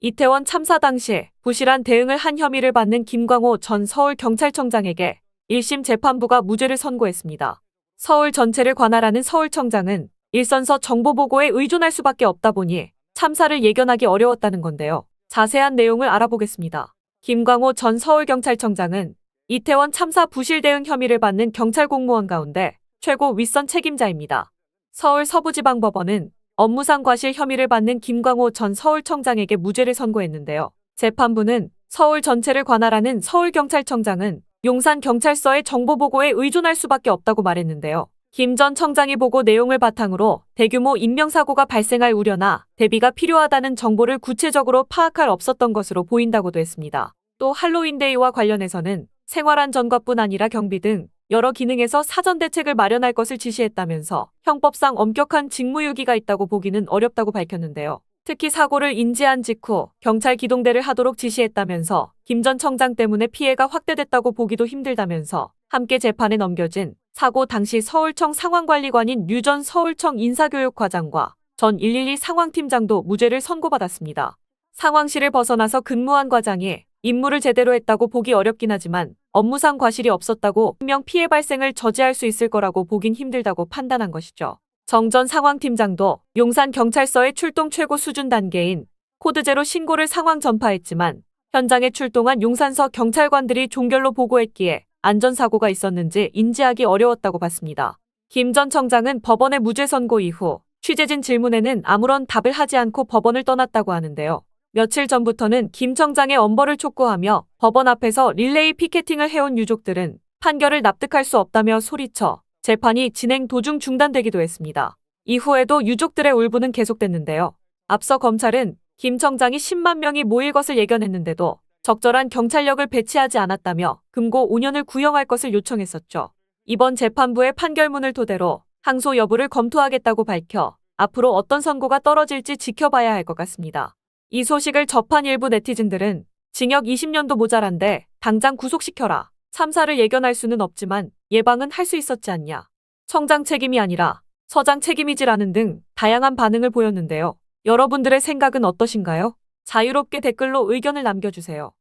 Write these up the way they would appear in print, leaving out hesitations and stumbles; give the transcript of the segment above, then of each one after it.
이태원 참사 당시 부실한 대응을 한 혐의를 받는 김광호 전 서울경찰청장에게 1심 재판부가 무죄를 선고했습니다. 서울 전체를 관할하는 서울청장은 일선서 정보보고에 의존할 수밖에 없다 보니 참사를 예견하기 어려웠다는 건데요. 자세한 내용을 알아보겠습니다. 김광호 전 서울경찰청장은 이태원 참사 부실 대응 혐의를 받는 경찰 공무원 가운데 최고 윗선 책임자입니다. 서울 서부지방법원은 업무상 과실 혐의를 받는 김광호 전 서울청장에게 무죄를 선고했는데요. 재판부는 서울 전체를 관할하는 서울경찰청장은 용산경찰서의 정보보고에 의존할 수밖에 없다고 말했는데요. 김 전 청장이 보고 내용을 바탕으로 대규모 인명사고가 발생할 우려나 대비가 필요하다는 정보를 구체적으로 파악할 없었던 것으로 보인다고도 했습니다. 또 할로윈데이와 관련해서는 생활안전과뿐 아니라 경비 등 여러 기능에서 사전 대책을 마련할 것을 지시했다면서 형법상 엄격한 직무유기가 있다고 보기는 어렵다고 밝혔는데요. 특히 사고를 인지한 직후 경찰 기동대를 하도록 지시했다면서 김 전 청장 때문에 피해가 확대됐다고 보기도 힘들다면서 함께 재판에 넘겨진 사고 당시 서울청 상황관리관인 류 전 서울청 인사교육과장과 전 112 상황팀장도 무죄를 선고받았습니다. 상황실을 벗어나서 근무한 과장이 임무를 제대로 했다고 보기 어렵긴 하지만 업무상 과실이 없었다고 분명 피해 발생을 저지할 수 있을 거라고 보긴 힘들다고 판단한 것이죠. 정 전 상황팀장도 용산경찰서의 출동 최고 수준 단계인 코드0 신고를 상황 전파했지만 현장에 출동한 용산서 경찰관들이 종결로 보고했기에 안전사고가 있었는지 인지하기 어려웠다고 봤습니다. 김 전 청장은 법원의 무죄 선고 이후 취재진 질문에는 아무런 답을 하지 않고 법원을 떠났다고 하는데요. 며칠 전부터는 김 청장의 엄벌을 촉구하며 법원 앞에서 릴레이 피켓팅을 해온 유족들은 판결을 납득할 수 없다며 소리쳐 재판이 진행 도중 중단되기도 했습니다. 이후에도 유족들의 울분은 계속됐는데요. 앞서 검찰은 김 청장이 10만 명이 모일 것을 예견했는데도 적절한 경찰력을 배치하지 않았다며 금고 5년을 구형할 것을 요청했었죠. 이번 재판부의 판결문을 토대로 항소 여부를 검토하겠다고 밝혀 앞으로 어떤 선고가 떨어질지 지켜봐야 할 것 같습니다. 이 소식을 접한 일부 네티즌들은 징역 20년도 모자란데 당장 구속시켜라. 참사를 예견할 수는 없지만 예방은 할 수 있었지 않냐. 청장 책임이 아니라 서장 책임이지라는 등 다양한 반응을 보였는데요. 여러분들의 생각은 어떠신가요? 자유롭게 댓글로 의견을 남겨주세요.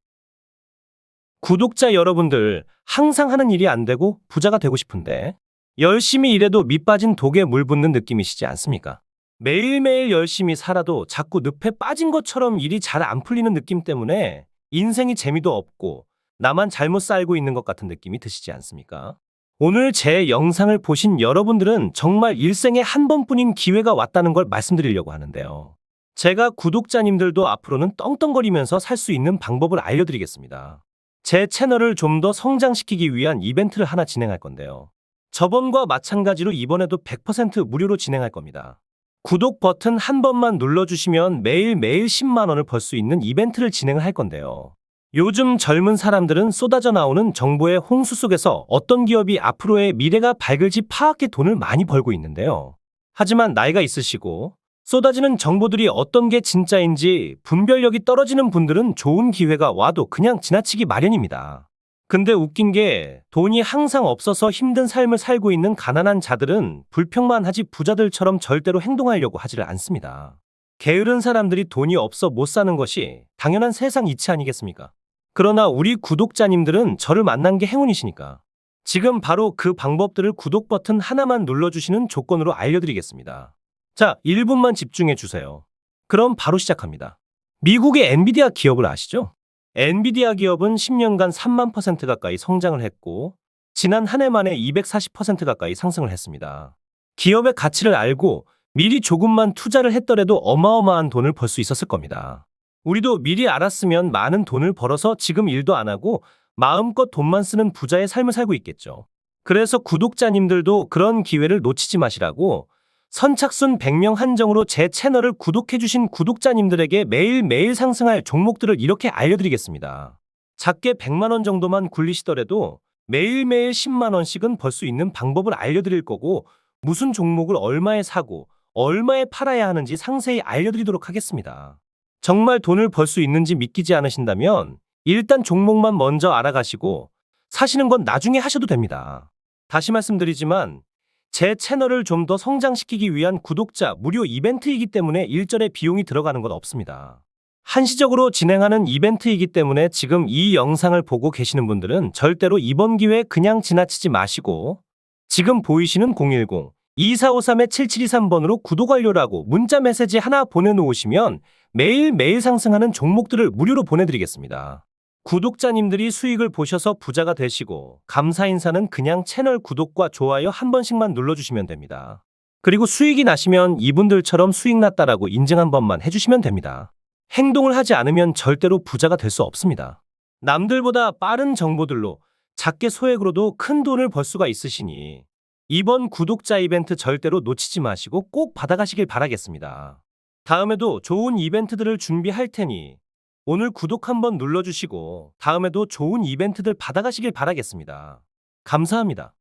구독자 여러분들, 항상 하는 일이 안 되고 부자가 되고 싶은데 열심히 일해도 밑 빠진 독에 물 붓는 느낌이시지 않습니까? 매일매일 열심히 살아도 자꾸 늪에 빠진 것처럼 일이 잘 안 풀리는 느낌 때문에 인생이 재미도 없고 나만 잘못 살고 있는 것 같은 느낌이 드시지 않습니까? 오늘 제 영상을 보신 여러분들은 정말 일생에 한 번뿐인 기회가 왔다는 걸 말씀드리려고 하는데요. 제가 구독자님들도 앞으로는 떵떵거리면서 살 수 있는 방법을 알려드리겠습니다. 제 채널을 좀 더 성장시키기 위한 이벤트를 하나 진행할 건데요. 저번과 마찬가지로 이번에도 100% 무료로 진행할 겁니다. 구독 버튼 한 번만 눌러주시면 매일매일 10만 원을 벌 수 있는 이벤트를 진행을 할 건데요. 요즘 젊은 사람들은 쏟아져 나오는 정보의 홍수 속에서 어떤 기업이 앞으로의 미래가 밝을지 파악해 돈을 많이 벌고 있는데요. 하지만 나이가 있으시고 쏟아지는 정보들이 어떤 게 진짜인지 분별력이 떨어지는 분들은 좋은 기회가 와도 그냥 지나치기 마련입니다. 근데 웃긴 게 돈이 항상 없어서 힘든 삶을 살고 있는 가난한 자들은 불평만 하지 부자들처럼 절대로 행동하려고 하지를 않습니다. 게으른 사람들이 돈이 없어 못 사는 것이 당연한 세상 이치 아니겠습니까? 그러나 우리 구독자님들은 저를 만난 게 행운이시니까 지금 바로 그 방법들을 구독 버튼 하나만 눌러주시는 조건으로 알려드리겠습니다. 자, 1분만 집중해 주세요. 그럼 바로 시작합니다. 미국의 엔비디아 기업을 아시죠? 엔비디아 기업은 10년간 3만 % 가까이 성장을 했고 지난 한 해 만에 240% 가까이 상승을 했습니다. 기업의 가치를 알고 미리 조금만 투자를 했더라도 어마어마한 돈을 벌 수 있었을 겁니다. 우리도 미리 알았으면 많은 돈을 벌어서 지금 일도 안 하고 마음껏 돈만 쓰는 부자의 삶을 살고 있겠죠. 그래서 구독자님들도 그런 기회를 놓치지 마시라고 선착순 100명 한정으로 제 채널을 구독해주신 구독자님들에게 매일매일 상승할 종목들을 이렇게 알려드리겠습니다. 작게 100만 원 정도만 굴리시더라도 매일매일 10만 원씩은 벌 수 있는 방법을 알려드릴 거고 무슨 종목을 얼마에 사고 얼마에 팔아야 하는지 상세히 알려드리도록 하겠습니다. 정말 돈을 벌 수 있는지 믿기지 않으신다면 일단 종목만 먼저 알아가시고 사시는 건 나중에 하셔도 됩니다. 다시 말씀드리지만 제 채널을 좀 더 성장시키기 위한 구독자 무료 이벤트이기 때문에 일절의 비용이 들어가는 건 없습니다. 한시적으로 진행하는 이벤트이기 때문에 지금 이 영상을 보고 계시는 분들은 절대로 이번 기회에 그냥 지나치지 마시고 지금 보이시는 010-2453-7723번으로 구독 완료라고 문자 메시지 하나 보내놓으시면 매일매일 상승하는 종목들을 무료로 보내드리겠습니다. 구독자님들이 수익을 보셔서 부자가 되시고 감사 인사는 그냥 채널 구독과 좋아요 한 번씩만 눌러주시면 됩니다. 그리고 수익이 나시면 이분들처럼 수익 났다라고 인증 한 번만 해주시면 됩니다. 행동을 하지 않으면 절대로 부자가 될 수 없습니다. 남들보다 빠른 정보들로 작게 소액으로도 큰 돈을 벌 수가 있으시니 이번 구독자 이벤트 절대로 놓치지 마시고 꼭 받아가시길 바라겠습니다. 다음에도 좋은 이벤트들을 준비할 테니 오늘 구독 한번 눌러주시고 다음에도 좋은 이벤트들 받아가시길 바라겠습니다. 감사합니다.